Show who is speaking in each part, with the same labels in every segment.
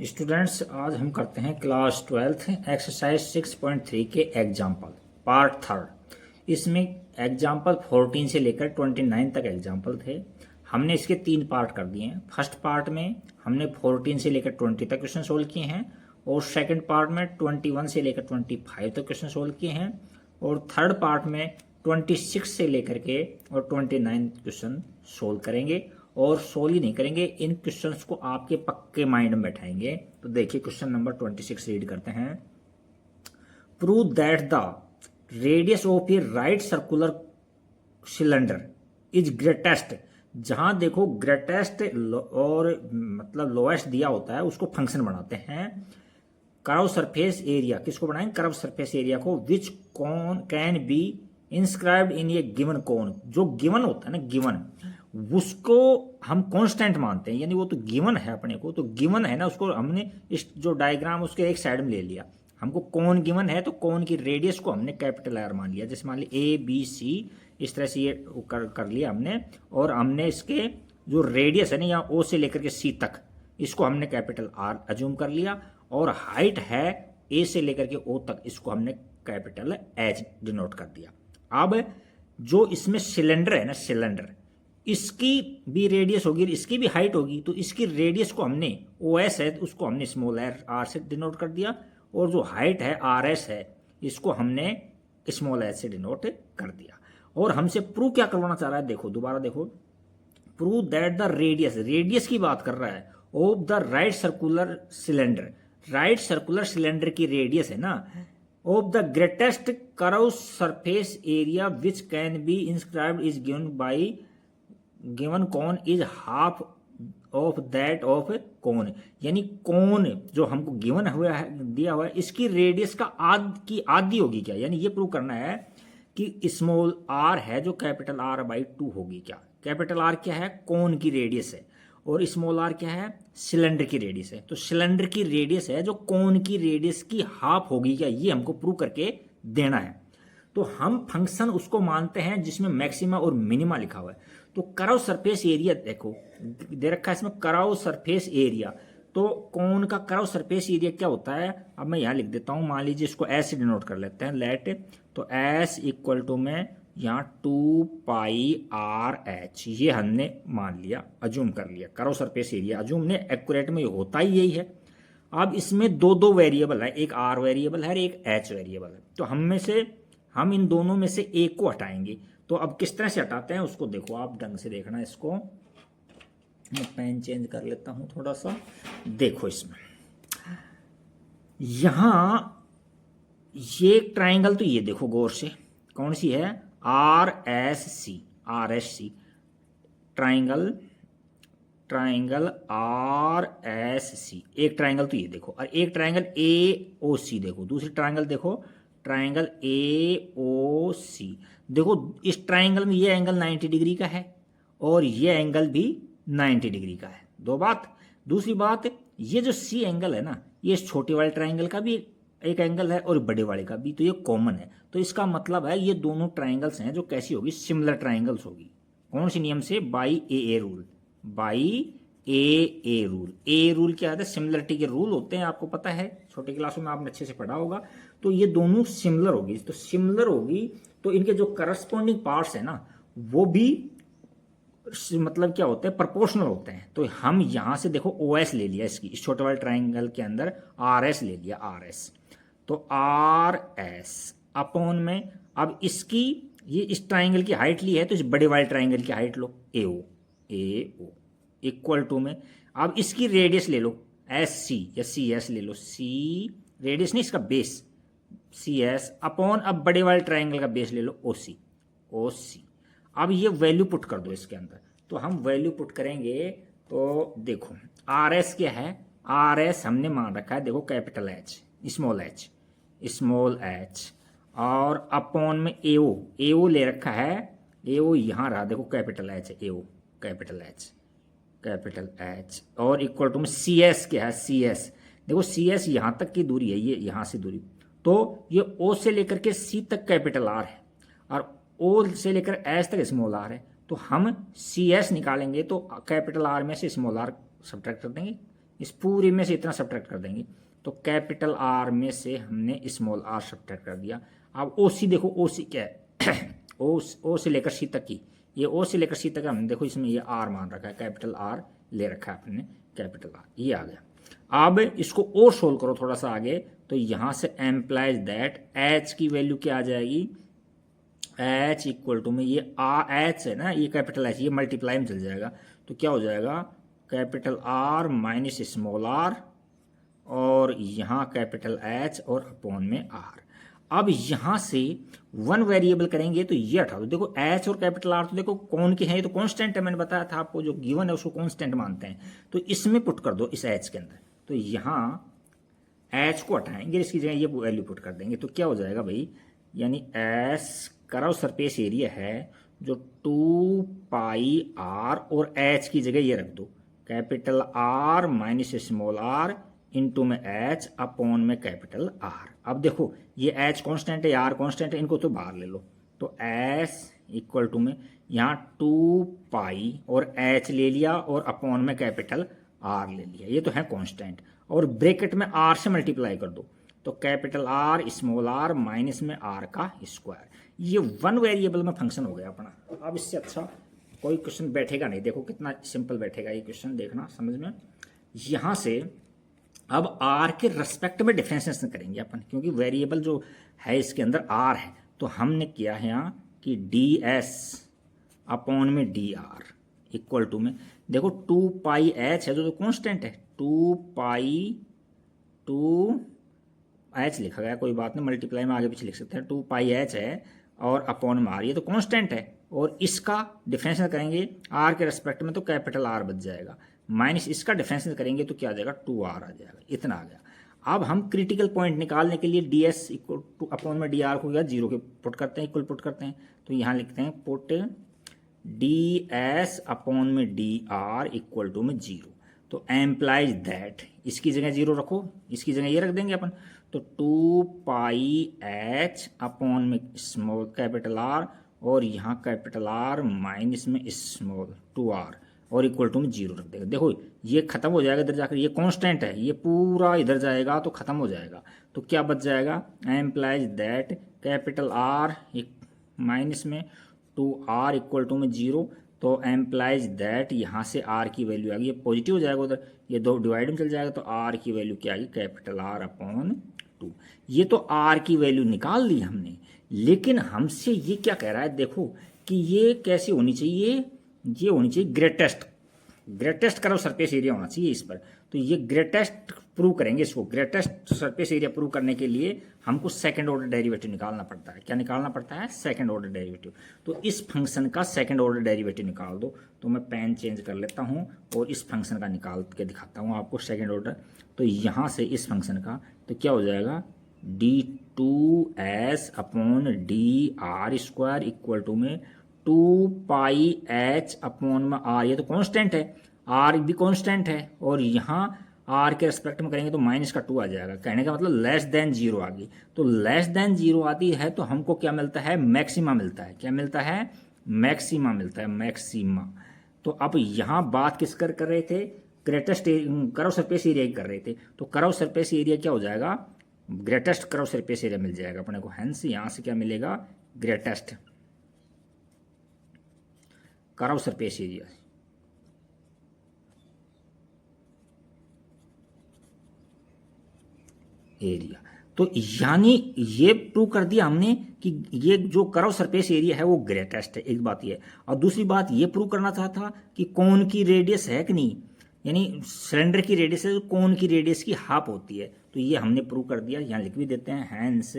Speaker 1: Students, आज हम करते हैं क्लास 12th एक्सरसाइज 6.3 के एग्जाम्पल पार्ट थर्ड। इसमें एग्जाम्पल 14 से लेकर 29 तक एग्जाम्पल थे। हमने इसके 3 पार्ट कर दिए हैं। फर्स्ट पार्ट में हमने 14 से लेकर 20 तक क्वेश्चन सोल्व किए हैं और सेकंड पार्ट में 21 से लेकर 25 तक क्वेश्चन सोल्व किए हैं और थर्ड पार्ट में 26 से लेकर के और 29 क्वेश्चन सोल्व करेंगे। और सोल्व ही नहीं करेंगे, इन क्वेश्चंस को आपके पक्के माइंड में बैठाएंगे। तो देखिए क्वेश्चन नंबर 26 रीड करते हैं। Prove that the radius of A right circular cylinder is greatest. जहां देखो ग्रेटेस्ट और मतलब लोएस्ट दिया होता है उसको फंक्शन बनाते हैं। कर्व सरफेस एरिया किसको बनाएंगे? कर्व सरफेस एरिया को। विच कौन can be inscribed in A given कौन। जो गिवन होता है ना, गिवन, उसको हम कांस्टेंट मानते हैं, यानी वो तो गिवन है अपने को, तो गिवन है ना, उसको हमने इस जो डायग्राम उसके एक साइड में ले लिया। हमको कौन गिवन है तो कौन की रेडियस को हमने कैपिटल आर मान लिया। जैसे मान लिया ए बी सी, इस तरह से ये कर लिया हमने। और हमने इसके जो रेडियस है ना, यहाँ ओ से लेकर के सी तक, इसको हमने कैपिटल आर अज्यूम कर लिया। और हाइट है ए से लेकर के ओ तक, इसको हमने कैपिटल एच डिनोट कर दिया। अब जो इसमें सिलेंडर है ना, सिलेंडर, इसकी भी रेडियस होगी, इसकी भी हाइट होगी, तो इसकी रेडियस को हमने ओ एस है उसको हमने स्मॉल आर से डिनोट कर दिया। और जो हाइट है आर एस है, इसको हमने स्मॉल एच से डिनोट कर दिया। और हमसे प्रूव क्या करवाना चाह रहा है, देखो दोबारा देखो। Prove that the radius, radius की बात कर रहा है, of the right circular cylinder, right circular cylinder की रेडियस है ना, of the greatest curve surface area which can be inscribed is given by given कौन is half of that of कौन। यानी कौन जो हमको गिवन हुआ है, दिया हुआ है, इसकी रेडियस का आधी होगी क्या। यानी ये प्रूव करना है कि स्मॉल आर है जो कैपिटल आर बाई 2 होगी क्या। कैपिटल आर क्या है? कौन की रेडियस है। और स्मॉल आर क्या है? सिलेंडर की रेडियस है। तो सिलेंडर की रेडियस है जो कौन की रेडियस की हाफ होगी क्या, ये हमको प्रूव करके देना है। तो हम फंक्शन उसको मानते हैं जिसमें मैक्सिमा और मिनिमा लिखा हुआ है। तो कर्व सरफेस एरिया देखो दे रखा है इसमें, कर्व सरफेस एरिया। तो कौन का कर्व सरफेस एरिया क्या होता है, अब मैं यहाँ लिख देता हूँ। मान लीजिए इसको एस से डिनोट कर लेते हैं, लेट। तो एस इक्वल टू में यहाँ 2 पाई आर एच, ये हमने मान लिया, अज्यूम कर लिया। कर्व सरफेस एरिया अज्यूम ने, एक्यूरेट में होता ही यही है। अब इसमें दो वेरिएबल है, एक आर वेरिएबल है, एक एच वेरिएबल है। तो हम इन दोनों में से एक को हटाएंगे। तो अब किस तरह से हटाते हैं उसको देखो, आप ढंग से देखना इसको। मैं पेन चेंज कर लेता हूं थोड़ा सा। देखो इसमें यहां ये ट्राइंगल, तो ये देखो गौर से, कौन सी है? R S C, R S C triangle, triangle R S C. एक ट्राइंगल तो ये देखो, और एक ट्राइंगल ए ओ सी देखो। दूसरी ट्राइंगल देखो, ट्राइंगल ए ओ सी। देखो इस ट्राइंगल में ये एंगल 90 डिग्री का है और ये एंगल भी 90 डिग्री का है। दो बात। दूसरी बात, ये जो सी एंगल है ना, ये इस छोटे वाले ट्राइंगल का भी एक एंगल है और बड़े वाले का भी, तो ये कॉमन है। तो इसका मतलब है ये दोनों ट्राइंगल्स हैं जो कैसी होगी? सिमिलर ट्राइंगल्स होगी। कौन सी नियम से? By a rule, by a rule. A rule क्या है? सिमिलरिटी के रूल होते हैं, आपको पता है, छोटे क्लासों में आपने अच्छे से पढ़ा होगा। तो ये दोनों सिमिलर होगी, तो सिमिलर होगी तो इनके जो करस्पॉन्डिंग पार्ट्स है ना, वो भी मतलब क्या होते हैं? प्रोपोर्शनल होते हैं। तो हम यहां से देखो ओ एस ले लिया, इसकी इस छोटे वाले ट्राइंगल के अंदर आर एस ले लिया, आर एस। तो आर एस अपॉन में, अब इसकी ये इस ट्राइंगल की हाइट ली है, तो इस बड़े वाले ट्राइंगल की हाइट लो, ए ओ इक्वल टू में, अब इसकी रेडियस ले लो एस सी या सी एस ले लो, सी रेडियस नहीं, इसका बेस सी एस अपॉन, अब बड़े वाले ट्राइंगल का बेस ले लो ओ सी, ओ सी। अब ये वैल्यू पुट कर दो इसके अंदर। तो हम वैल्यू पुट करेंगे तो देखो आर एस क्या है? आर एस हमने मान रखा है, देखो capital H, small H, small H, और अपॉन में ए ओ ले रखा है। ए ओ यहाँ रहा, देखो कैपिटल एच है, A O capital H, capital H, और इक्वल टू में सी एस क्या है? सी एस, देखो सी एस यहाँ तक की दूरी है, ये यहाँ से दूरी। तो ये ओ से लेकर के सी तक कैपिटल आर है और ओ से लेकर एस तक स्मॉल आर है। तो हम सी एस निकालेंगे तो कैपिटल आर में से स्मॉल आर सब्ट्रैक्ट कर देंगे, इस पूरे में से इतना सब्ट्रैक्ट कर देंगे, तो कैपिटल आर में से हमने स्मॉल आर सब्ट्रैक्ट कर दिया। अब ओ सी देखो, ओ सी क्या है ओ से लेकर सी तक की, ये ओ से लेकर सी तक हमने देखो इसमें ये आर मान रखा है, कैपिटल आर ले रखा है आपने, कैपिटल आर ये आ गया। अब इसको और सोल्व करो थोड़ा सा आगे, तो यहाँ से एम्प्लाइज दैट एच की वैल्यू क्या आ जाएगी, एच इक्वल टू में ये एच है ना, ये कैपिटल एच, ये मल्टीप्लाई में चल जाएगा, तो क्या हो जाएगा capital R minus small R और यहाँ कैपिटल एच और अपॉन में आर। अब यहाँ से वन वेरिएबल करेंगे तो ये हटा दो, देखो एच और कैपिटल आर तो देखो कौन के हैं, ये तो कांस्टेंट है, मैंने बताया था आपको जो गिवन है उसको कांस्टेंट मानते हैं, तो इसमें पुट कर दो इस एच के अंदर, तो यहाँ एच को हटाएंगे, इसकी जगह ये वैल्यू पुट कर देंगे, तो क्या हो जाएगा भाई, यानी एस कर्व सरफेस एरिया है जो 2 पाई आर और एच की जगह ये रख दो, capital R minus small R into में एच अपॉन में कैपिटल आर। अब देखो ये एच कांस्टेंट है, आर कांस्टेंट है, इनको तो बाहर ले लो, तो एस इक्वल टू में यहाँ 2 पाई और एच ले लिया और अपॉन में कैपिटल आर ले लिया, ये तो है कांस्टेंट, और ब्रैकेट में आर से मल्टीप्लाई कर दो, तो capital R small R minus में आर का स्क्वायर, ये वन वेरिएबल में फंक्शन हो गया अपना। अब इससे अच्छा कोई क्वेश्चन बैठेगा नहीं, देखो कितना सिंपल बैठेगा ये क्वेश्चन, देखना समझ में। यहाँ से अब आर के रेस्पेक्ट में डिफरेंशिएशन करेंगे अपन, क्योंकि वेरिएबल जो है इसके अंदर आर है, तो हमने किया है यहाँ कि डी एस अपॉन में डी आर इक्वल टू में देखो 2 पाई एच है जो कॉन्स्टेंट है, 2 पाई 2 एच लिखा गया, कोई बात नहीं, मल्टीप्लाई में आगे पीछे लिख सकते हैं, 2 पाई एच है और अपॉन में आर, ये तो कांस्टेंट है, और इसका डिफरेंशियल करेंगे आर के रेस्पेक्ट में तो कैपिटल आर बच जाएगा, माइनस इसका डिफरेंशियल करेंगे तो क्या आ जाएगा 2 आर आ जाएगा, इतना आ गया। अब हम क्रिटिकल पॉइंट निकालने के लिए D S equal two upon में डी आर को या जीरो के पुट करते हैं, इक्वल पुट करते हैं, तो यहाँ लिखते हैं पुट डी एस अपॉन में डी आर इक्वल टू में जीरो, तो एम्प्लाइज दैट इसकी जगह जीरो रखो, इसकी जगह ये रख देंगे अपन, तो 2 पाई एच अपॉन में स्मॉल कैपिटल आर और यहाँ कैपिटल आर माइनस में स्मॉल 2 आर और इक्वल टू में जीरो रख देगा। देखो ये खत्म हो जाएगा इधर जाकर, ये कांस्टेंट है, ये पूरा इधर जाएगा तो खत्म हो जाएगा, तो क्या बच जाएगा implies that capital R minus में 2 आर इक्वल टू में जीरो, तो एम्प्लाइज दैट यहाँ से आर की वैल्यू आ गई, ये पॉजिटिव हो जाएगा उधर, ये दो डिवाइड में चल जाएगा, तो आर की वैल्यू क्या आ गई कैपिटल आर अपॉन 2। ये तो आर की वैल्यू निकाल ली हमने, लेकिन हमसे ये क्या कह रहा है, देखो कि ये कैसी होनी चाहिए, ये होनी चाहिए ग्रेटेस्ट कर्व सरफेस एरिया होना चाहिए इस पर, तो ये ग्रेटेस्ट प्रूव करेंगे इसको, ग्रेटेस्ट सरफेस एरिया प्रूव करने के लिए हमको सेकंड ऑर्डर डेरिवेटिव निकालना पड़ता है, क्या निकालना पड़ता है सेकंड ऑर्डर डेरिवेटिव, तो इस फंक्शन का सेकंड ऑर्डर डेरिवेटिव निकाल दो, तो मैं पेन चेंज कर लेता हूँ और इस फंक्शन का निकाल के दिखाता हूँ आपको सेकंड ऑर्डर, तो यहाँ से इस फंक्शन का तो क्या हो जाएगा d2s upon D R square equal to में 2 पाई एच अपॉन में आर, ये तो कांस्टेंट है, आर भी कांस्टेंट है, और यहाँ आर के रेस्पेक्ट में करेंगे तो माइनस का 2 आ जाएगा, कहने का मतलब लेस देन जीरो आ गई, तो लेस देन जीरो आती है तो हमको क्या मिलता है मैक्सिमा मिलता है, क्या मिलता है मैक्सिमा मिलता है, मैक्सिमा। तो अब यहाँ बात किस कर रहे थे, ग्रेटेस्ट कर्व सरफेस एरिया की कर रहे थे, तो कर्व सरफेस एरिया क्या हो जाएगा ग्रेटेस्ट कर्व सरफेस एरिया मिल जाएगा अपने को, हेंस यहाँ से क्या मिलेगा ग्रेटेस्ट कर्व सरफेस एरिया, तो यानी ये प्रूव कर दिया हमने कि ये जो कर्व सरफेस एरिया है वो ग्रेटेस्ट है, एक बात ये, और दूसरी बात ये प्रूव करना चाहता कि कौन की रेडियस है कि नहीं, यानी सिलेंडर की रेडियस है, कौन की रेडियस की हाफ होती है, तो ये हमने प्रूव कर दिया, यहाँ लिख भी देते हैं hence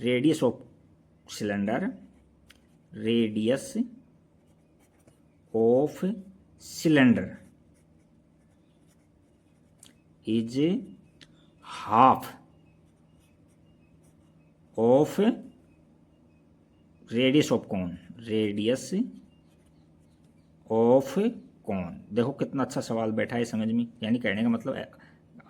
Speaker 1: radius of cylinder, radius of cylinder is half of radius of cone, radius of cone. देखो कितना अच्छा सवाल बैठा है समझ में, यानी कहने का मतलब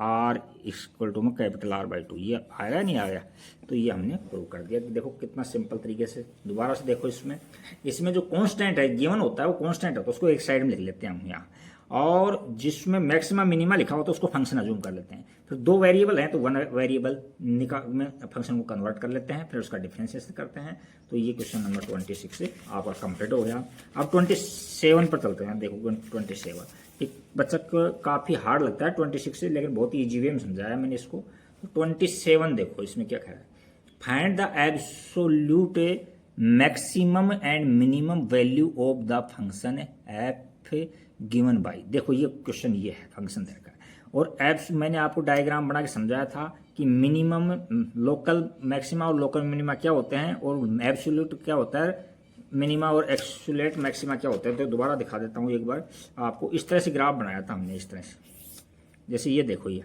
Speaker 1: आर इक्वल टू में कैपिटल आर बाई 2, ये आया नहीं आया, तो ये हमने प्रूव कर दिया। देखो कितना सिंपल तरीके से, दोबारा से देखो इसमें जो कांस्टेंट है गिवन होता है वो कांस्टेंट होता है, उसको एक साइड में लिख लेते हैं हम यहाँ, और जिसमें मैक्सिमम मिनिमा लिखा हो तो उसको फंक्शन अज्यूम कर लेते हैं। फिर दो वेरिएबल हैं तो वन वेरिएबल में फंक्शन को कन्वर्ट कर लेते हैं, फिर उसका डिफरेंशिएशन करते हैं। तो ये क्वेश्चन नंबर 26 से आपका कंप्लीट हो गया। अब 27 पर चलते हैं। देखो 27 एक बच्चा को काफ़ी हार्ड लगता है 26 से, लेकिन बहुत ईजी वे में समझाया मैंने इसको। तो 27 देखो इसमें क्या कह रहा है, find the absolute maximum and minimum value of the function F given by. देखो ये क्वेश्चन ये है, फंक्शन दे रखा है और एप्स मैंने आपको डायग्राम बना के समझाया था कि मिनिमम लोकल मैक्सिमा और लोकल मिनिमा क्या होते हैं और एब्सोल्यूट क्या होता है, मिनिमा और एक्सुलेट मैक्सिमा क्या होता है। तो दोबारा दिखा देता हूँ एक बार आपको। इस तरह से ग्राफ बनाया था हमने, इस तरह से, जैसे ये देखो ये,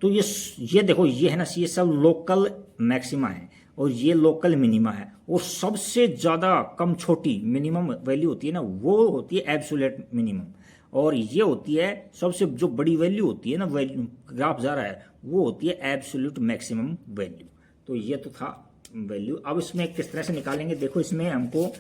Speaker 1: तो ये देखो ये है ना, ये सब लोकल मैक्सिमा है और ये लोकल मिनिमा है। और सबसे ज़्यादा कम छोटी मिनिमम वैल्यू होती है ना, वो होती है एब्सोल्यूट मिनिमम। और ये होती है सबसे जो बड़ी वैल्यू होती है ना, वैल्यू ग्राफ जा रहा है, वो होती है एब्सोल्यूट मैक्सिमम वैल्यू। तो ये तो था वैल्यू। अब इसमें किस तरह से निकालेंगे, देखो इसमें हमको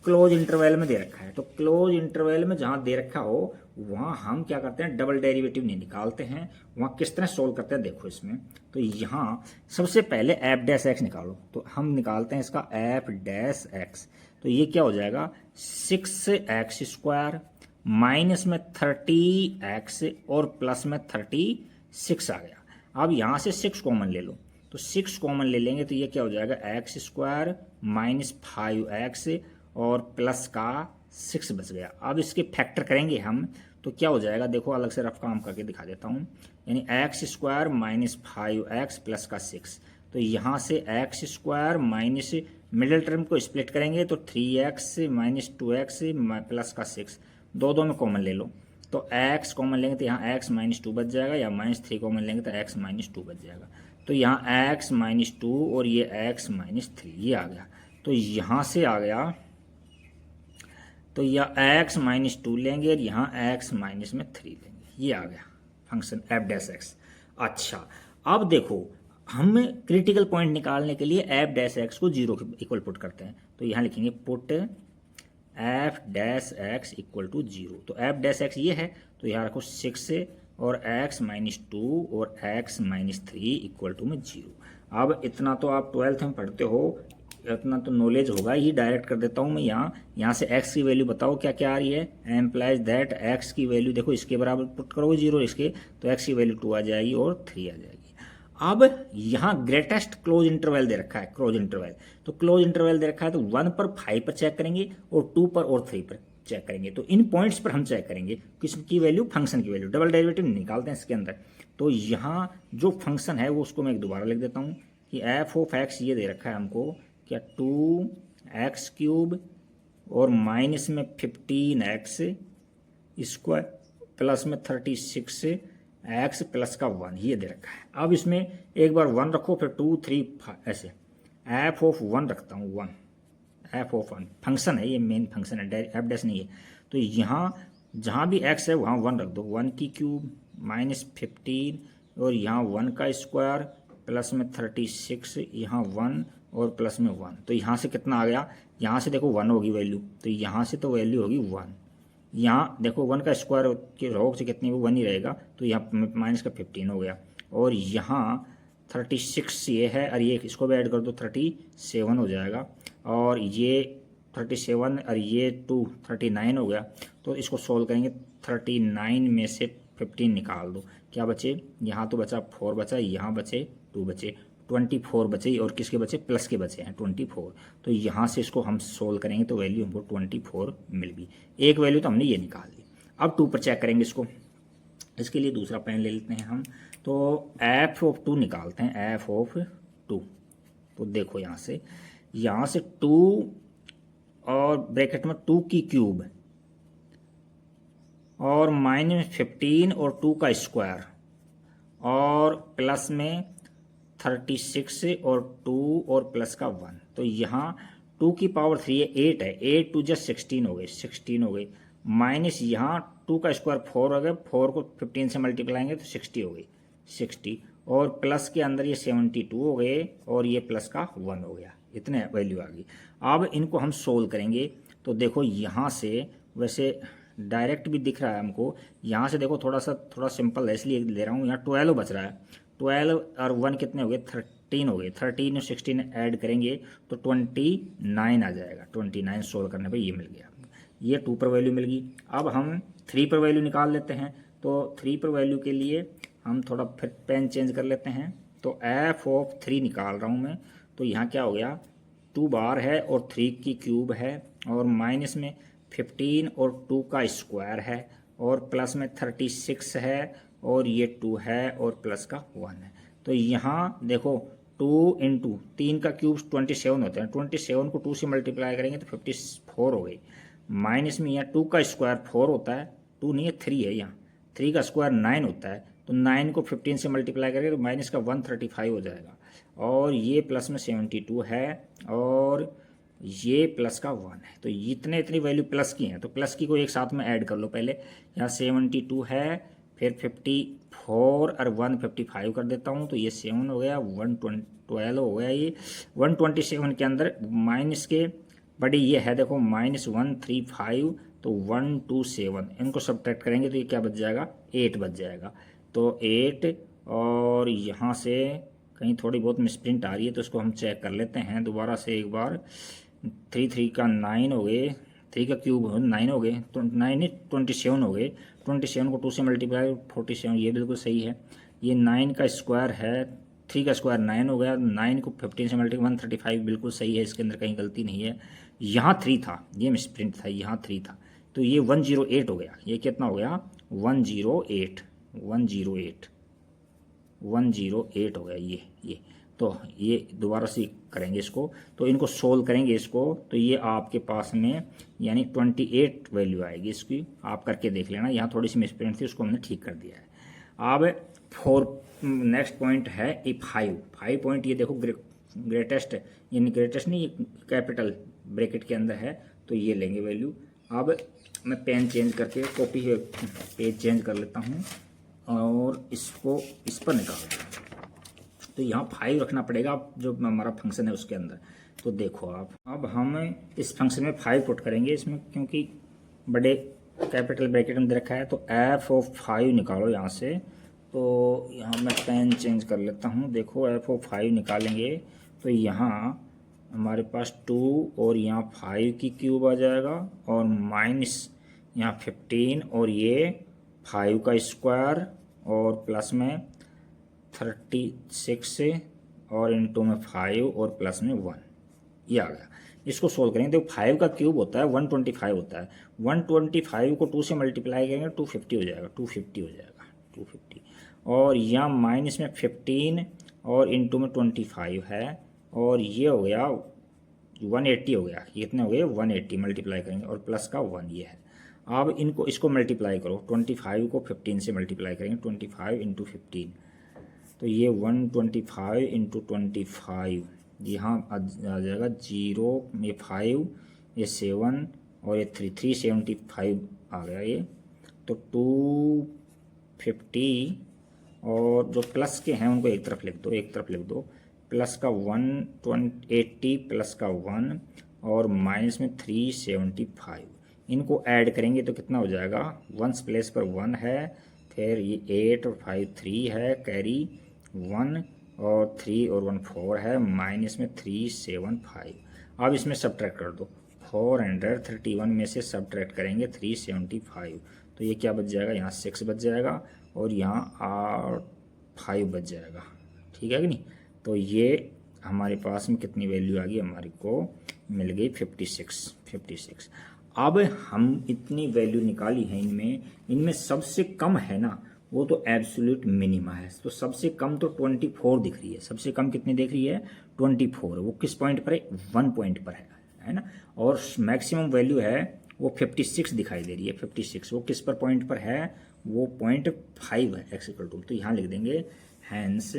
Speaker 1: क्लोज इंटरवल में दे रखा है। तो क्लोज इंटरवल में जहां दे रखा हो वहां हम क्या करते हैं, डबल डेरिवेटिव नहीं निकालते हैं। वहां किस तरह सोल्व करते हैं देखो इसमें। तो यहां सबसे पहले एफ डैश एक्स निकालो। तो हम निकालते हैं इसका एफ डैश एक्स। तो ये क्या हो जाएगा, 6x² माइनस में 30x और प्लस में 36 आ गया। अब यहां से 6 कॉमन ले लो, तो 6 कॉमन ले लेंगे तो ये क्या हो जाएगा, x² माइनस 5x और प्लस का 6 बच गया। अब इसके फैक्टर करेंगे हम तो क्या हो जाएगा, देखो अलग से रफ काम करके दिखा देता हूँ। यानी x² माइनस 5x प्लस का 6। तो यहाँ से x² माइनस मिडिल टर्म को स्प्लिट करेंगे तो 3x माइनस 2x प्लस का 6, दो में कॉमन ले लो। तो x कॉमन लेंगे तो यहाँ x माइनस 2 बच जाएगा, या माइनस 3 कॉमन लेंगे तो x माइनस 2 बच जाएगा। तो यहाँ x माइनस 2 और ये x माइनस 3 ये आ गया। तो यहाँ से आ गया, तो यह x माइनस 2 लेंगे और यहाँ x माइनस में 3 लेंगे, ये आ गया फंक्शन एफ डैश एक्स। अच्छा अब देखो हम क्रिटिकल पॉइंट निकालने के लिए एफ डैश एक्स को 0 के इक्वल पुट करते हैं। तो यहाँ लिखेंगे put F dash X equal to 0। तो एफ डैश एक्स ये है, तो यहाँ रखो 6 और x माइनस 2 और x माइनस 3 इक्वल टू में 0। अब इतना तो आप 12th में पढ़ते हो, इतना तो नॉलेज होगा ही। डायरेक्ट कर देता हूँ मैं यहाँ से x की वैल्यू बताओ क्या क्या आ रही है। एम्प्लाइज दैट x की वैल्यू देखो इसके बराबर पुट करोगे 0 इसके, तो x की वैल्यू 2 आ जाएगी और 3 आ जाएगी। अब यहाँ ग्रेटेस्ट क्लोज इंटरवल दे रखा है, क्लोज इंटरवल। तो क्लोज इंटरवल दे रखा है तो 1 पर 5 पर चेक करेंगे और 2 पर और 3 पर चेक करेंगे। तो इन पॉइंट्स पर हम चेक करेंगे किसकी वैल्यू, फंक्शन की वैल्यू। डबल डेरिवेटिव निकालते हैं इसके अंदर। तो यहाँ जो फंक्शन है वो उसको मैं एक दोबारा लिख देता हूँ कि एफ ऑफ एक्स ये दे रखा है हमको क्या, 2x³ और माइनस में 15x² प्लस में 36x प्लस का 1 ये दे रखा है। अब इसमें एक बार 1 रखो, फिर 2 3 5 ऐसे। एफ ऑफ 1 रखता हूँ, 1 एफ ऑफ 1 फंक्शन है, ये मेन फंक्शन है, एफ डैश नहीं है। तो यहाँ जहाँ भी x है वहाँ 1 रख दो, 1³ माइनस 15 और यहाँ 1 का स्क्वायर प्लस में 36, यहाँ 1 और प्लस में 1। तो यहाँ से कितना आ गया, यहाँ से देखो 1 होगी वैल्यू, तो यहाँ से तो वैल्यू होगी 1। यहाँ देखो 1 का स्क्वायर के रोग से कितनी, वो 1 ही रहेगा, तो यहाँ माइनस का 15 हो गया। और यहाँ 36 ये है और ये इसको भी ऐड कर दो 37 हो जाएगा। और ये 37 और ये 2 39 हो गया। तो इसको सोल्व करेंगे, 39 में से 15 निकाल दो, क्या बचे, यहाँ तो बचा 4 बचा, यहाँ बचे 2 बचे, 24 बचे और किसके बचे, प्लस के बचे हैं 24। तो यहाँ से इसको हम सोल्व करेंगे तो वैल्यू हमको 24 मिल गई। एक वैल्यू तो हमने ये निकाल ली। अब 2 पर चेक करेंगे इसको। इसके लिए दूसरा पेन ले लेते हैं हम। तो एफ ऑफ 2 निकालते हैं, एफ ऑफ 2। तो देखो यहाँ से 2 और ब्रैकेट में 2³ और माइनस 15 और 2 का स्क्वायर और प्लस में 36 और 2 और प्लस का 1। तो यहाँ 2 की पावर 3 है, 8 है, 8 2 just 16 हो गई, 16 हो गई। माइनस यहाँ 2 का स्क्वायर 4 हो गया, 4 को 15 से मल्टीप्लाएंगे तो 60 हो गई, 60 और प्लस के अंदर ये 72 हो गए और ये प्लस का 1 हो गया, इतने वैल्यू आ गई। अब इनको हम सोल्व करेंगे तो देखो यहाँ से वैसे डायरेक्ट भी दिख रहा है हमको, यहाँ से देखो थोड़ा सिंपल है इसलिए ले रहा हूँ। यहाँ 12 बच रहा है, 12 और 1 कितने हो गए, 13 हो गए। 13 और 16 ऐड करेंगे तो 29 आ जाएगा। 29 सोल्व करने पे ये मिल गया, ये 2 पर वैल्यू मिल गई। अब हम 3 पर वैल्यू निकाल लेते हैं। तो 3 पर वैल्यू के लिए हम थोड़ा फिर पेन चेंज कर लेते हैं। तो एफ ऑफ 3 निकाल रहा हूँ मैं। तो यहाँ क्या हो गया, 2 बार है और 3 की क्यूब है, और माइनस में 15 और 2 का स्क्वायर है, और प्लस में 36 है, और ये 2 है, और प्लस का 1 है। तो यहाँ देखो 2 इंटू 3 का क्यूब 27 होता है, 27 को 2 से मल्टीप्लाई करेंगे तो 54 हो गई। माइनस में यहाँ 2 का स्क्वायर 4 होता है, 2 नहीं है 3 है, यहाँ 3 का स्क्वायर 9 होता है, तो 9 को 15 से मल्टीप्लाई करेंगे तो माइनस का 135 हो जाएगा, और ये प्लस में 72 है, और ये प्लस का 1 है। तो इतनी वैल्यू प्लस की हैं, तो प्लस की को एक साथ में ऐड कर लो पहले। यहाँ 72 है, फिर 54 और 155 कर देता हूँ, तो ये 7 हो गया, 112 हो गया। ये 127 के अंदर माइनस के बड़ी ये है देखो, -135, तो 127, इनको सब्ट्रैक्ट करेंगे तो ये क्या बच जाएगा, 8 बच जाएगा। तो 8, और यहाँ से कहीं थोड़ी बहुत मिसप्रिंट आ रही है तो इसको हम चेक कर लेते हैं दोबारा से एक बार। 3 का 9 हो गए, 3 का क्यूब 9 हो गए, तो 9 27 हो गए। 27 को 2 से मल्टीप्लाई 47, ये बिल्कुल सही है। ये 9 का स्क्वायर है, 3 का स्क्वायर 9 हो गया, 9 को 15 से मल्टीप्लाई 135 बिल्कुल सही है, इसके अंदर कहीं गलती नहीं है। यहाँ 3 था, ये मिसप्रिंट था, यहाँ 3 था, तो ये 108 हो गया। ये कितना हो गया, 108 हो गया ये। तो ये दोबारा से करेंगे इसको, तो इनको सोल्व करेंगे इसको, तो ये आपके पास में यानी 28 वैल्यू आएगी इसकी। आप करके देख लेना, यहाँ थोड़ी सी मिसप्रिंट थी, उसको हमने ठीक कर दिया है। अब नेक्स्ट पॉइंट है ए 5 पॉइंट। ये देखो ग्रेटेस्ट, यानी ग्रेटेस्ट नहीं, कैपिटल ब्रैकेट के अंदर है, तो ये लेंगे वैल्यू। अब मैं पेन चेंज करके कॉपी पेज चेंज कर लेता हूँ, और इसको इस पर निकाल। तो यहाँ 5 रखना पड़ेगा जो हमारा फंक्शन है उसके अंदर। तो देखो आप, अब हम इस फंक्शन में 5 पुट करेंगे इसमें, क्योंकि बड़े कैपिटल ब्रैकेट में रखा है। तो एफ ऑफ 5 निकालो यहाँ से। तो यहाँ मैं पेन चेंज कर लेता हूँ। देखो एफ ऑफ 5 निकालेंगे तो यहाँ हमारे पास 2 और यहाँ 5 की क्यूब आ जाएगा, और माइनस यहाँ 15, और ये 5 का स्क्वायर, और प्लस में 36, और इंटू में 5, और प्लस में 1, ये आ गया। इसको सोल्व करेंगे। देखो 5 का क्यूब होता है 125 होता है, 125 को 2 से मल्टीप्लाई करेंगे 250 हो जाएगा, 250 हो जाएगा, 250। और यहाँ माइनस में 15 और इंटू में 25 है, और ये हो गया 180 हो गया। ये कितने हो गए, 180 मल्टीप्लाई करेंगे, और प्लस का 1 ये है। अब इसको मल्टीप्लाई करो, 25 को 15 से मल्टीप्लाई करेंगे, 25 इंटू 15, तो ये 125 इंटू 25, यहाँ आ जाएगा 0, ये 5, ये 7, और ये 375 आ गया ये। तो 250, और जो प्लस के हैं उनको एक तरफ लिख दो, प्लस का 180 प्लस का 1, और माइनस में 375, इनको ऐड करेंगे तो कितना हो जाएगा, 1 प्लेस पर 1 है, फिर ये 8 और 5 3 है, कैरी 1, और 3 और 1 4 है, माइनस में 375। अब इसमें सब्ट्रैक्ट कर दो, 431 में से सब्ट्रैक्ट करेंगे 375, तो ये क्या बच जाएगा, यहाँ 6 बच जाएगा, और यहाँ 5 बच जाएगा। ठीक है कि नहीं। तो ये हमारे पास में कितनी वैल्यू आ गई, हमारे को मिल गई 56। अब हम इतनी वैल्यू निकाली है, इनमें सबसे कम है ना वो तो एब्सोल्यूट मिनिमा है। तो सबसे कम तो 24 दिख रही है, सबसे कम कितनी दिख रही है, 24। वो किस पॉइंट पर है, 1 पॉइंट पर है ना। और मैक्सिमम वैल्यू है वो 56 दिखाई दे रही है, 56। वो किस पर पॉइंट पर है, वो 0.5 है, x इक्वल टू। तो यहाँ लिख देंगे हैंस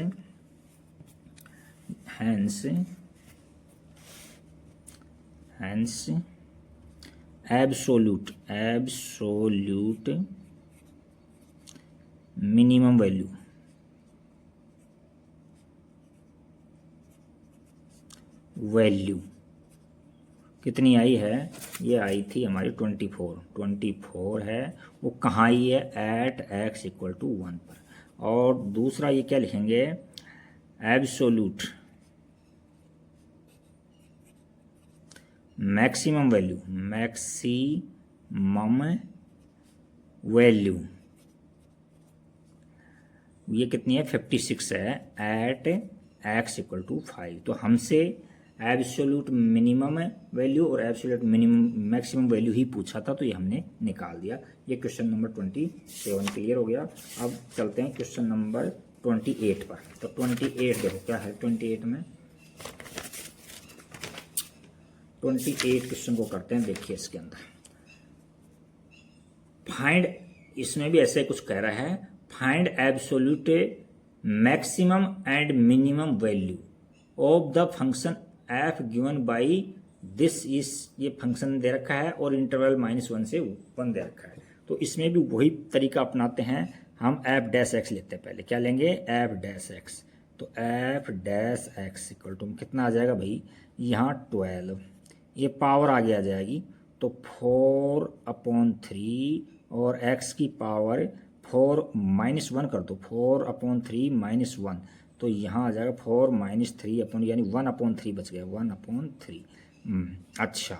Speaker 1: एब्सोल्यूट मिनिमम वैल्यू कितनी आई है, ये आई थी हमारी 24 है। वो कहाँ आई है, एट x इक्वल टू 1 पर। और दूसरा ये क्या लिखेंगे, एब्सोल्यूट मैक्सिमम वैल्यू ये कितनी है, 56 है, एट x इक्वल टू 5। तो हमसे एब्सोल्यूट मिनिमम वैल्यू और एब्सोल्यूट मिनिमम मैक्सिमम वैल्यू ही पूछा था, तो ये हमने निकाल दिया। ये क्वेश्चन नंबर 27 क्लियर हो गया। अब चलते हैं क्वेश्चन नंबर 28 पर। तो 28 देखो क्या है, 28 क्वेश्चन को करते हैं। देखिए इसके अंदर फाइंड, इसमें भी ऐसे कुछ कह रहा है, find absolute maximum and minimum value of the function F given by this is, ये फंक्शन दे रखा है और इंटरवल -1 से 1 दे रखा है। तो इसमें भी वही तरीका अपनाते हैं हम, एफ डैश एक्स लेते हैं। पहले क्या लेंगे, एफ डैश एक्स। तो F dash X equal to कितना आ जाएगा भाई, यहाँ 12, ये पावर आगे आ जाएगी तो 4/3 और x की पावर 4 -1 कर दो, 4/3 -1, तो यहाँ आ जाएगा 4 - 3 अपन, यानी 1/3 बच गया, 1/3। अच्छा,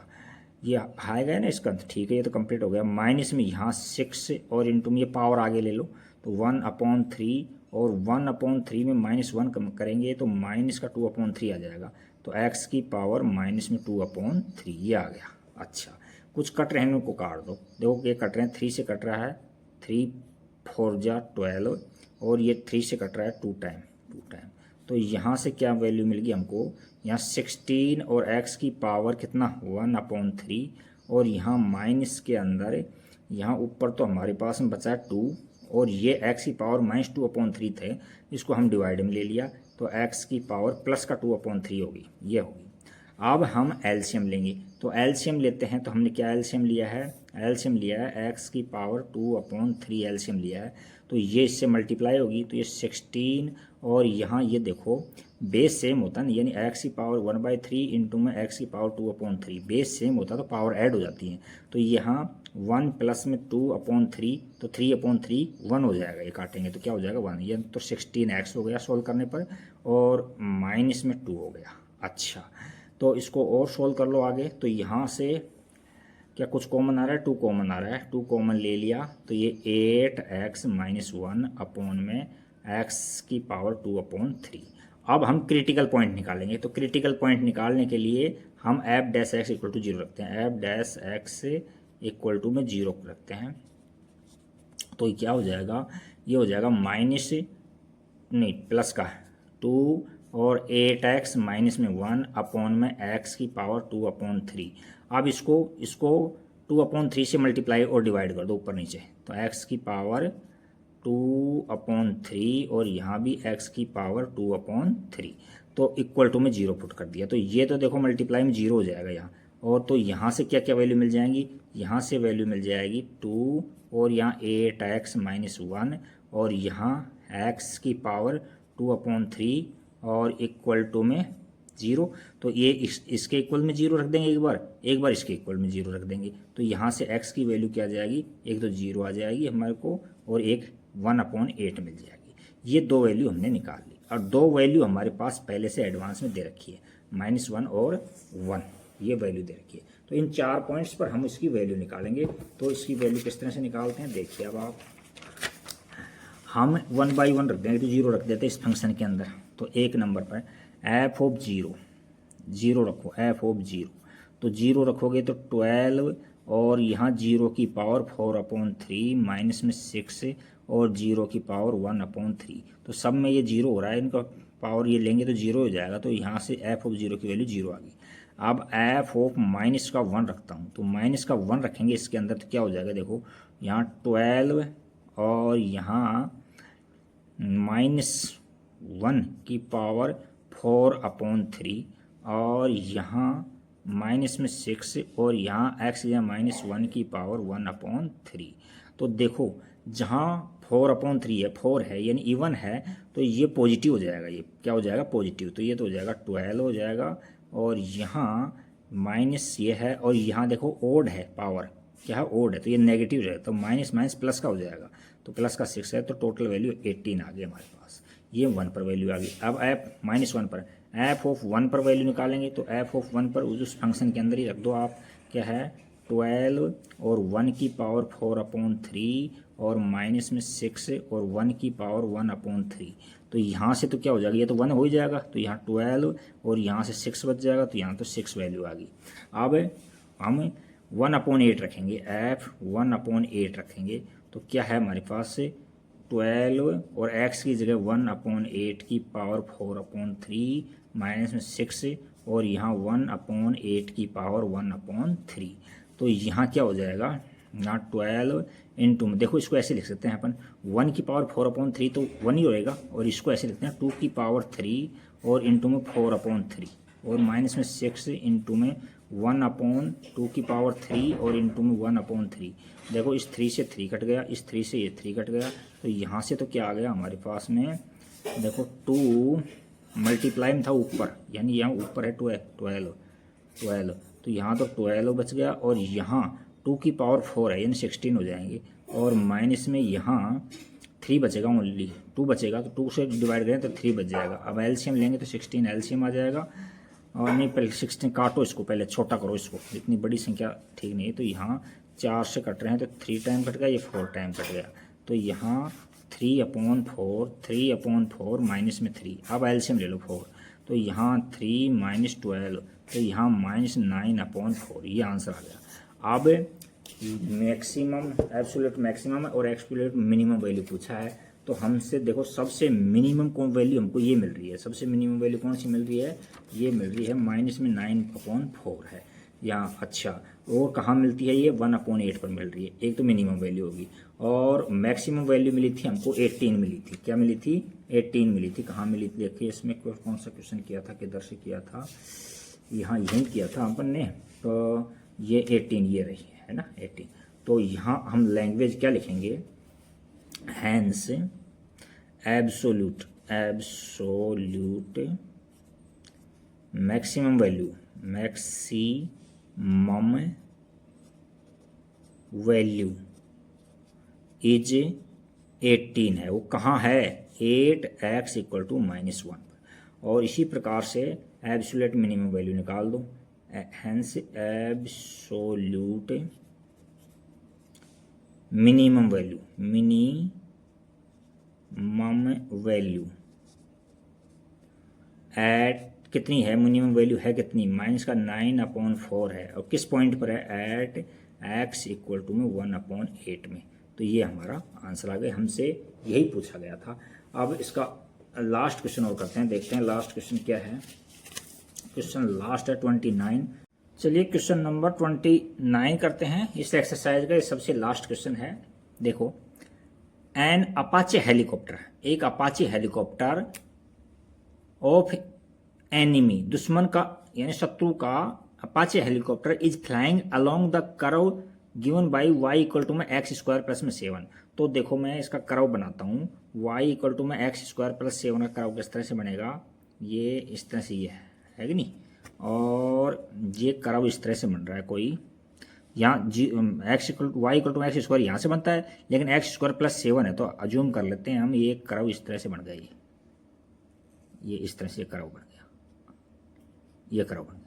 Speaker 1: ये आ गया ना इसका, ठीक है, ये तो कंप्लीट हो गया। माइनस में यहाँ 6 और इंटू में ये पावर आगे ले लो, तो 1/3 और 1/3 में -1 कम करेंगे तो माइनस का 2/3 आ जाएगा। तो x की पावर माइनस में 2/3 ये आ गया। अच्छा, कुछ कट रहे हैं उनको काट दो, देखो ये कट रहे हैं, 3 से कट रहा है, 3 4 जा 12, और ये 3 से कट रहा है 2 टाइम। तो यहाँ से क्या वैल्यू मिल गई हमको, यहाँ 16 और x की पावर कितना 1/3, और यहाँ माइनस के अंदर यहाँ ऊपर तो हमारे पास में बचा 2, और ये x की पावर -2/3 थे, इसको हम डिवाइड में ले लिया, तो x की पावर प्लस का 2/3 होगी, ये होगी। अब हम एलसीएम लेंगे, तो एलसीएम लेते हैं। तो हमने क्या एलसीएम लिया है, एलसीएम लिया है x की पावर 2/3 एलसीएम लिया है, तो ये इससे मल्टीप्लाई होगी, तो ये 16, और यहाँ ये देखो बेस सेम होता है, यानी x की पावर 1/3 इंटू में x की पावर 2/3, बेस सेम होता है तो पावर ऐड हो जाती है। तो यहाँ 1 प्लस में 2/3, तो 3/3 1 हो जाएगा, ये काटेंगे तो क्या हो जाएगा 1, ये तो 16x हो गया सोल्व करने पर, और माइनस में 2 हो गया। अच्छा, तो इसको और सोल्व कर लो आगे। तो यहाँ से क्या कुछ कॉमन आ रहा है, 2 कॉमन आ रहा है, 2 कॉमन ले लिया, तो ये 8x - 1 अपॉन में x की पावर 2/3। अब हम क्रिटिकल पॉइंट निकालेंगे, तो क्रिटिकल पॉइंट निकालने के लिए हम F dash X equal to 0 रखते हैं, F dash X equal to में 0 रखते हैं। तो क्या हो जाएगा, ये हो जाएगा माइनस नहीं प्लस का 2 और 8x माइनस में 1 अपॉन में x की पावर 2/3। अब इसको 2/3 से मल्टीप्लाई और डिवाइड कर दो ऊपर नीचे, तो x की पावर 2/3 और यहाँ भी x की पावर 2/3, तो इक्वल टू में 0 पुट कर दिया। तो ये तो देखो मल्टीप्लाई में 0 हो जाएगा यहाँ, और तो यहाँ से क्या क्या वैल्यू मिल जाएंगी, यहाँ से वैल्यू मिल जाएगी 2 और यहाँ 8x - 1 और यहाँ x की पावर 2/3 और इक्वल टू में 0। तो ये इसके इक्वल में 0 रख देंगे, एक बार इसके इक्वल में 0 रख देंगे, तो यहाँ से x की वैल्यू क्या आ जाएगी, एक तो 0 आ जाएगी हमारे को, और एक 1/8 मिल जाएगी। ये 2 वैल्यू हमने निकाल ली, और 2 वैल्यू हमारे पास पहले से एडवांस में दे रखी है, -1 और 1, ये वैल्यू दे रखी है। तो इन 4 पॉइंट्स पर हम इसकी वैल्यू निकालेंगे। तो इसकी वैल्यू किस तरह से निकालते हैं, देखिए अब आप, हम 1 बाई 1 रख देंगे, तो 0 रख देते हैं इस फंक्शन के अंदर। तो एक नंबर पर एफ ऑफ 0 रखो, एफ ऑफ 0, तो 0 रखोगे तो 12, और यहाँ 0 की पावर 4/3 माइनस में 6 और 0 की पावर 1/3, तो सब में ये 0 हो रहा है, इनका पावर ये लेंगे तो 0 हो जाएगा। तो यहाँ से एफ ऑफ 0 की वैल्यू 0 आ गई। अब एफ ऑफ माइनस का 1 रखता हूँ, तो माइनस का 1 रखेंगे इसके अंदर, तो क्या हो जाएगा, देखो यहाँ 12 और यहाँ -1 की पावर 4/3 और यहाँ माइनस में 6 और यहाँ x या -1 की पावर 1/3। तो देखो जहाँ 4/3 है, 4 है यानी इवन है, तो ये पॉजिटिव हो जाएगा, ये क्या हो जाएगा पॉजिटिव, तो ये तो हो जाएगा 12 हो जाएगा, और यहाँ माइनस ये है, और यहाँ देखो ओड है, पावर क्या है, ओड है, तो ये नेगेटिव रहेगा, तो माइनस माइनस प्लस का हो जाएगा, तो प्लस का 6 है, तो टोटल वैल्यू 18 आ गई हमारे पास। ये 1 पर वैल्यू आ गई। अब एफ -1 पर, एफ ऑफ 1 पर वैल्यू निकालेंगे, तो एफ ऑफ 1 पर उस फंक्शन के अंदर ही रख दो आप, क्या है 12 और 1 की पावर 4/3 और माइनस में 6 और 1 की पावर 1/3। तो यहाँ से तो क्या हो जाएगा, ये तो 1 हो ही जाएगा, तो यहाँ 12 और यहाँ से 6 बच जाएगा, तो यहाँ तो 6 वैल्यू आ गई। अब हम 1/8 रखेंगे, एफ 1/8 रखेंगे, तो क्या है हमारे पास 12 और x की जगह 1/8 की पावर 4/3 माइनस में 6 और यहाँ 1/8 की पावर 1/3। तो यहाँ क्या हो जाएगा, यहाँ 12 इंटू में, देखो इसको ऐसे लिख सकते हैं अपन, 1 की पावर 4/3 तो 1 ही होएगा, और इसको ऐसे लिखते हैं 2 की पावर 3 और इंटू में 4/3 और माइनस में 6 इंटू में 1/2 की पावर 3 और इंटू में 1/3। देखो इस 3 से 3 कट गया, इस 3 से ये 3 कट गया, तो यहाँ से तो क्या आ गया हमारे पास में, देखो 2 मल्टीप्लाई में था ऊपर, यानी यहाँ ऊपर है 12, तो यहाँ तो 12 बच गया, और यहाँ 2 की पावर 4 है यानी 16 हो जाएंगे, और माइनस में यहाँ 3 बचेगा, ओनली 2 बचेगा, तो 2 से डिवाइड करें तो 3 बच जाएगा। अब एलसीएम लेंगे तो 16 एलसीएम आ जाएगा, और नहीं पहले 16 काटो इसको, पहले छोटा करो इसको, इतनी बड़ी संख्या ठीक नहीं है, तो यहाँ 4 से कट रहे हैं तो 3 टाइम कट गया, ये 4 टाइम कट गया, तो यहाँ 3/4 माइनस में 3, अब एलसीएम ले लो 4, तो यहाँ 3 - 12, तो यहाँ -9/4, ये आंसर आ गया। अब मैक्सिमम, एब्सोल्यूट मैक्सिमम और एब्सोल्यूट मिनिमम वैल्यू पूछा है, तो हमसे देखो सबसे मिनिमम कौन वैल्यू हमको ये मिल रही है, सबसे मिनिमम वैल्यू कौन सी मिल रही है, ये मिल रही है माइनस में 9/4 है यहाँ। अच्छा, और कहाँ मिलती है, ये 1/8 पर मिल रही है, एक तो मिनिमम वैल्यू होगी, और मैक्सिमम वैल्यू मिली थी हमको 18 मिली थी, क्या मिली थी 18 मिली थी, कहाँ मिली थी देखिए, इसमें कौन सा क्वेश्चन किया था, किधर से किया था, यहाँ यहीं किया था अपन ने, तो ये 18 ये रही है ना 18, तो यहाँ हम लैंग्वेज क्या लिखेंगे, hence absolute maximum value is 18 है, वो कहाँ है 8x = -1, और इसी प्रकार से एब्सोल्यूट मिनिमम वैल्यू निकाल दो, hence absolute minimum value at कितनी है, मिनिमम वैल्यू है कितनी, माइनस का 9/4 है, और किस पॉइंट पर है, एट x = 1/8 में, तो ये हमारा आंसर आ गया, हमसे यही पूछा गया था। अब इसका लास्ट क्वेश्चन और करते हैं, देखते हैं लास्ट क्वेश्चन क्या है। क्वेश्चन लास्ट है 29। चलिए क्वेश्चन नंबर 29 करते हैं इस एक्सरसाइज का, ये सबसे लास्ट क्वेश्चन है। देखो, एन अपाचे हेलीकॉप्टर, एक अपाचे हेलीकॉप्टर ऑफ एनिमी, दुश्मन का यानी शत्रु का Apache helicopter is flying along the curve given by y = x² + 7। तो देखो मैं इसका कर्व बनाता हूँ, y = x² + 7 का कर्व किस तरह से बनेगा, ये इस तरह से, ये है कि नहीं, और ये कर्व इस तरह से बन रहा है कोई, यहाँ y = x² यहाँ से बनता है, लेकिन x² + 7 है, तो अज्यूम कर लेते हैं हम, ये कर्व इस तरह से बन गई, ये इस तरह से कर्व बन गया, ये कर्व बन गया।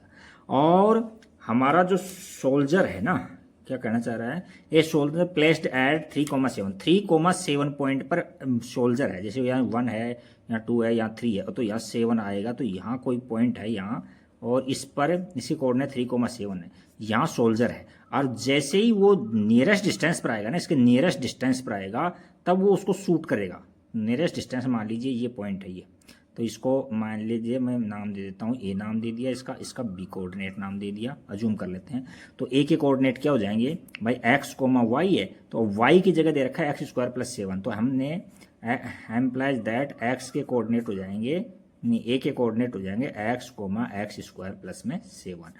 Speaker 1: और हमारा जो सोल्जर है ना, क्या कहना चाह रहा है, ये सोल्जर प्लेस्ड एट 3,7 पॉइंट पर सोल्जर है, जैसे यहाँ 1 है, यहाँ 2 है, यहाँ 3 है, तो यहाँ 7 आएगा, तो यहाँ कोई पॉइंट है यहाँ, और इस पर इसी कोऑर्डिनेट 3,7 है, यहाँ सोल्जर है, और जैसे ही वो नियरेस्ट डिस्टेंस पर आएगा ना, इसके नियरेस्ट डिस्टेंस पर आएगा, तब वो उसको शूट करेगा। नियरेस्ट डिस्टेंस मान लीजिए ये पॉइंट है ये, तो इसको मान लीजिए मैं नाम दे देता हूँ, ए नाम दे दिया इसका, इसका बी कोऑर्डिनेट नाम दे दिया, अज्यूम कर लेते हैं। तो ए के कोऑर्डिनेट क्या हो जाएंगे भाई, x, y है, तो y की जगह दे रखा है x² + 7, तो हमने एम्प्लाइज दैट x के कोऑर्डिनेट हो जाएंगे, नहीं ए के कोऑर्डिनेट हो जाएंगे x, x² + 7।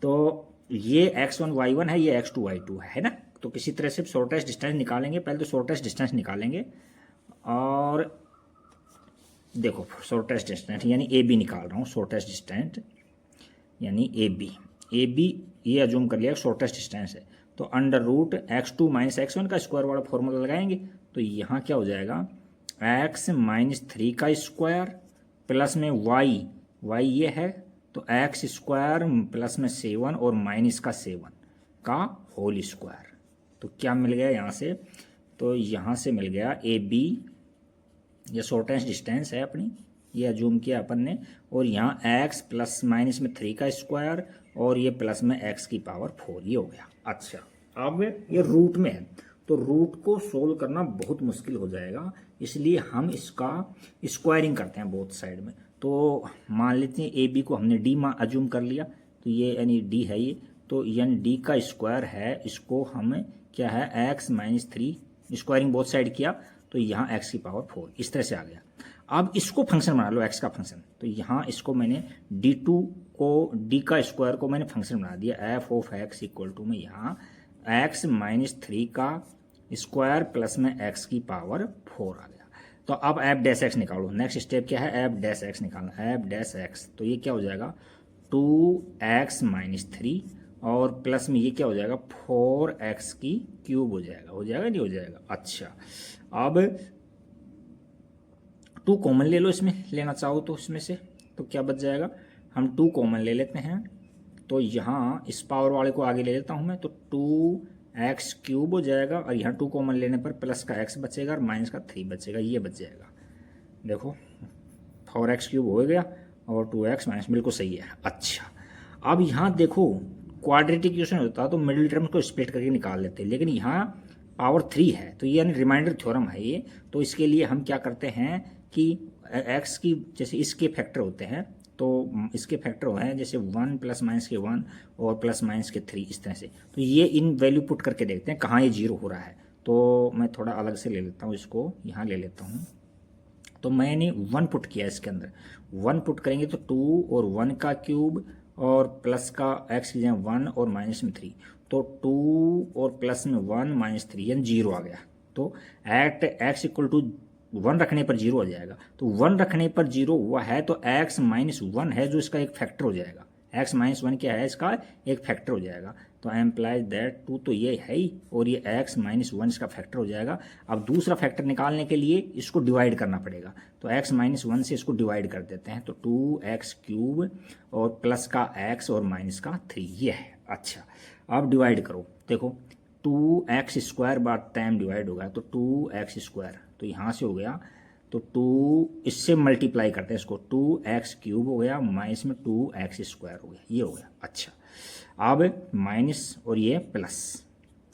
Speaker 1: तो ये x1 y1 है, ये x2 y2 है ना, तो किसी तरह से शॉर्टेस्ट डिस्टेंस निकालेंगे, पहले तो शॉर्टेस्ट डिस्टेंस निकालेंगे, और देखो शॉर्टेस्ट डिस्टेंस यानी ए बी निकाल रहा हूँ, शॉर्टेस्ट डिस्टेंस यानी ए बी, ए बी ये अज्यूम कर लिया शॉर्टेस्ट डिस्टेंस है, तो under root x2 minus x1 का स्क्वायर वाला फॉर्मूला लगाएंगे, तो यहाँ क्या हो जाएगा x माइनस 3 का स्क्वायर प्लस में y ये है, तो x स्क्वायर प्लस में 7 और माइनस का 7 का होल स्क्वायर। तो क्या मिल गया यहाँ से, तो यहाँ से मिल गया ए बी, ये शॉर्टेस्ट डिस्टेंस है अपनी, ये अज्यूम किया अपन ने, और यहाँ x प्लस माइनस में 3 का स्क्वायर और ये प्लस में x की पावर 4, ये हो गया। अच्छा, अब ये रूट में है तो रूट को सोल्व करना बहुत मुश्किल हो जाएगा, इसलिए हम इसका स्क्वायरिंग करते हैं बोथ साइड में। तो मान लेते हैं ए बी को हमने डी अज्यूम कर लिया, तो ये यानी डी है ये, तो यानी डी का स्क्वायर है, इसको हमें क्या है x minus 3 squaring both side किया, तो यहाँ x की पावर 4 इस तरह से आ गया। अब इसको फंक्शन बना लो x का फंक्शन, तो यहाँ इसको मैंने d2 को d का स्क्वायर को मैंने फंक्शन बना दिया f of x equal to में यहाँ x माइनस 3 का स्क्वायर प्लस में x की पावर 4 आ गया। तो अब f डैश x निकालो, नेक्स्ट स्टेप क्या है f डैश x निकालना, f डैश x, तो ये क्या हो जाएगा 2x माइनस 3 और प्लस में ये क्या हो जाएगा 4x की क्यूब हो जाएगा नहीं हो जाएगा। अच्छा, अब 2 कॉमन ले लो, इसमें लेना चाहो तो इसमें से, तो क्या बच जाएगा, हम 2 कॉमन ले लेते हैं, तो यहाँ इस पावर वाले को आगे ले लेता हूँ मैं, तो 2x क्यूब हो जाएगा और यहाँ 2 कॉमन लेने पर प्लस का x बचेगा और माइनस का 3 बचेगा, ये बच जाएगा। देखो 4x क्यूब हो गया और 2x माइनस, बिल्कुल सही है। अच्छा, अब यहाँ देखो क्वाड्रेटिक इक्वेशन होता तो मिडिल टर्म को स्प्लिट करके निकाल लेते, लेकिन यहाँ पावर 3 है, तो ये यानी रिमाइंडर थ्योरम है ये, तो इसके लिए हम क्या करते हैं कि x की जैसे इसके फैक्टर होते हैं, तो इसके फैक्टर हैं जैसे 1 प्लस माइनस के 1 और प्लस माइनस के 3 इस तरह से, तो ये इन वैल्यू पुट करके देखते हैं कहाँ ये 0 हो रहा है। तो मैं थोड़ा अलग से ले लेता हूँ, इसको यहाँ ले लेता हूँ, तो मैंने 1 पुट किया इसके अंदर, 1 पुट करेंगे तो 2 और 1 का क्यूब और प्लस का x की जगह 1 और माइनस में 3, तो 2 और प्लस में 1 माइनस 3 यानी 0 आ गया। तो एट x इक्वल टू 1 रखने पर 0 आ जाएगा, तो 1 रखने पर 0 हुआ है, तो x माइनस 1 है जो इसका एक फैक्टर हो जाएगा, x माइनस 1 क्या है इसका एक फैक्टर हो जाएगा, तो एम्प्लाइज दैट 2 तो ये है ही और ये x माइनस 1 इसका फैक्टर हो जाएगा। अब दूसरा फैक्टर निकालने के लिए इसको डिवाइड करना पड़ेगा, तो x माइनस 1 से इसको डिवाइड कर देते हैं, तो 2x क्यूब और प्लस का x और माइनस का 3 ये है। अच्छा, अब डिवाइड करो, देखो 2x square bar time divide होगा, तो 2x स्क्वायर, तो यहाँ से हो गया, तो 2 इससे मल्टीप्लाई करते हैं इसको, 2x क्यूब हो गया माइनस में 2x स्क्वायर हो गया, ये हो गया। अच्छा, अब माइनस और ये प्लस,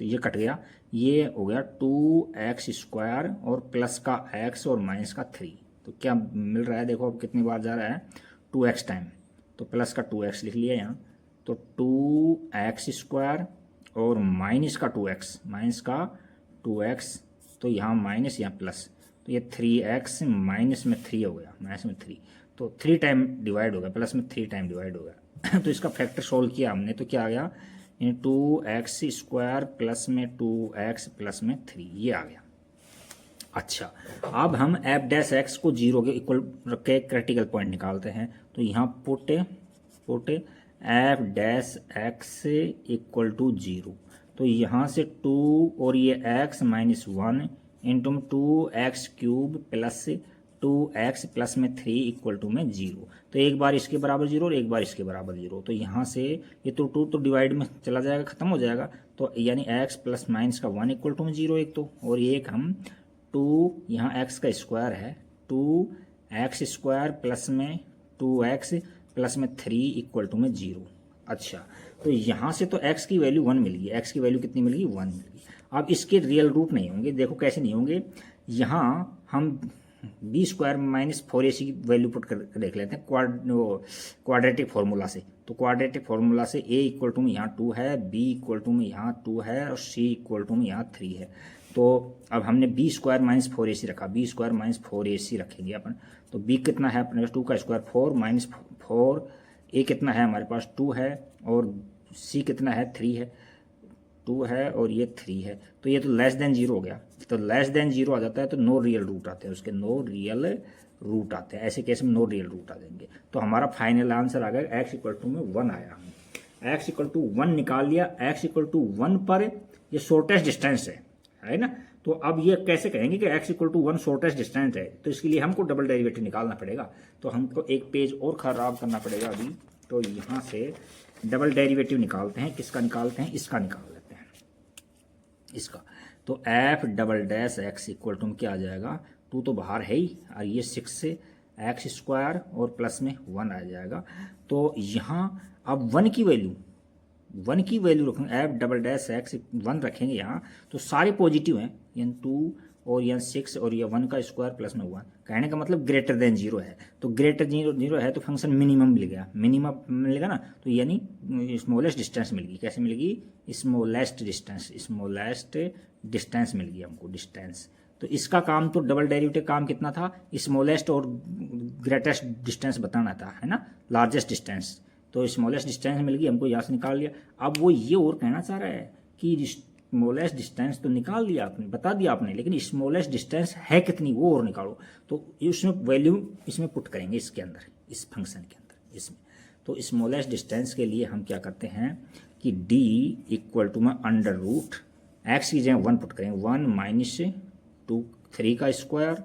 Speaker 1: तो ये कट गया, ये हो गया 2x स्क्वायर और प्लस का x और माइनस का 3, तो क्या मिल रहा है, देखो अब कितनी बार जा रहा है 2x टाइम, तो प्लस का 2x लिख लिया यहाँ, तो 2x स्क्वायर और माइनस का 2x, माइनस का 2x, तो यहाँ माइनस यहाँ प्लस, तो ये 3x माइनस में 3 हो गया, माइनस में 3, तो 3 टाइम डिवाइड हो गया, प्लस में 3 टाइम डिवाइड हो गया। तो इसका फैक्टर सोल्व किया हमने, तो क्या आ गया 2x स्क्वायर प्लस में 2x प्लस में 3, ये आ गया। अच्छा, अब हम f डैश x को 0 के इक्वल रख के क्रिटिकल पॉइंट निकालते हैं, तो यहाँ put f dash x equal to 0, तो यहाँ से 2 और ये x minus 1 into 2x cube plus 2x plus में 3 इक्वल टू में 0, तो एक बार इसके बराबर 0 और एक बार इसके बराबर 0, तो यहाँ से ये तो 2 तो डिवाइड में चला जाएगा, ख़त्म हो जाएगा, तो यानी x प्लस माइनस का 1 इक्वल टू में 0 एक तो, और ये एक हम 2 यहाँ x का स्क्वायर है, 2x स्क्वायर प्लस में 2x प्लस में 3 इक्वल टू में 0। अच्छा, तो यहाँ से तो x की वैल्यू 1 मिल गई, x की वैल्यू कितनी मिल गई 1 मिल गई। अब इसके रियल रूट नहीं होंगे, देखो कैसे नहीं होंगे, यहाँ हम बी स्क्वायर माइनस 4ac की वैल्यू पुट कर देख लेते हैं क्वाड्रेटिक फार्मूला से, तो क्वाड्रेटिक फार्मूला से a इक्वल टू में यहाँ 2 है, b इक्वल टू में यहाँ 2 है और c इक्वल टू में यहाँ 3 है, तो अब हमने बी स्क्वायर माइनस 4ac रखा, बी स्क्वायर माइनस 4ac रखेंगे अपन, तो b कितना है अपने पास 2 का स्क्वायर 4 माइनस 4, a कितना है हमारे पास 2 है और c कितना है 3 है, 2 है और ये 3 है, तो ये तो लेस देन 0 हो गया, तो लेस देन 0 आ जाता है तो नो रियल रूट आते हैं उसके, नो रियल रूट आते हैं, ऐसे केस में नो रियल रूट आ जाएंगे, तो हमारा फाइनल आंसर आ गया x इक्वल टू में 1 आया, x इक्वल टू 1 निकाल लिया, x इक्वल टू 1 पर ये शॉर्टेस्ट डिस्टेंस है ना। तो अब ये कैसे कहेंगे कि x equal to 1 shortest distance है, तो इसके लिए हमको डबल डेरिवेटिव निकालना पड़ेगा। तो हमको एक पेज और खराब करना पड़ेगा अभी। तो यहाँ से डबल डेरिवेटिव निकालते हैं, किसका निकालते हैं, इसका निकाल लेते हैं, इसका। तो F double dash X equal to क्या आ जाएगा, 2 तो बाहर है ही, और ये 6 से एक्स स्क्वायर और प्लस में 1 आ जाएगा। तो यहाँ अब 1 की वैल्यू रखेंगे, एफ डबल डैश एक्स 1 रखेंगे यहाँ, तो सारे पॉजिटिव हैं, यन 2 और यन 6 और ये 1 का स्क्वायर प्लस में 1, कहने का मतलब ग्रेटर देन 0 है। तो ग्रेटर जीरो है तो फंक्शन मिनिमम मिल गया, मिनिमम मिलेगा ना, तो यानी स्मॉलेस्ट डिस्टेंस मिल गई। कैसे मिलेगी, स्मॉलेस्ट डिस्टेंस मिल गई हमको, डिस्टेंस। तो इसका काम तो डबल डेरिवेटिव काम कितना था, स्मॉलेस्ट और ग्रेटेस्ट डिस्टेंस बताना था, है ना, लार्जेस्ट डिस्टेंस। तो स्मॉलेस्ट डिस्टेंस मिल गई हमको, यहाँ से निकाल लिया। अब वो ये और कहना चाह रहा है कि स्मॉलेस्ट डिस्टेंस तो निकाल दिया आपने, बता दिया आपने, लेकिन स्मॉलेस्ट डिस्टेंस है कितनी वो और निकालो। तो उसमें वैल्यू इसमें पुट करेंगे, इसके अंदर, इस फंक्शन के अंदर, इसमें। तो स्मॉलेस्ट डिस्टेंस के लिए हम क्या करते हैं कि d इक्वल टू में अंडर रूट एक्स की जगह 1 पुट करेंगे, 1 माइनस 3 का स्क्वायर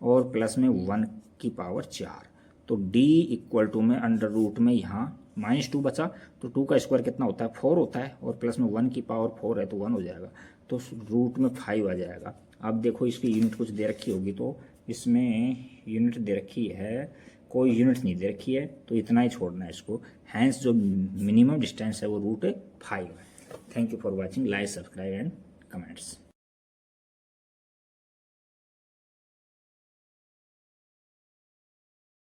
Speaker 1: और प्लस में 1 की पावर 4। तो d इक्वल टू में अंडर रूट में यहाँ -2 बचा, तो 2 का स्क्वायर कितना होता है, 4 होता है, और प्लस में 1 की पावर 4 है तो 1 हो जाएगा। तो रूट में 5 आ जाएगा। अब देखो इसकी यूनिट कुछ दे रखी होगी, तो इसमें यूनिट दे रखी है, कोई यूनिट नहीं दे रखी है, तो इतना ही छोड़ना है इसको। हैंस जो मिनिमम डिस्टेंस है वो रूट 5 है। Thank you for watching, like, subscribe and comments.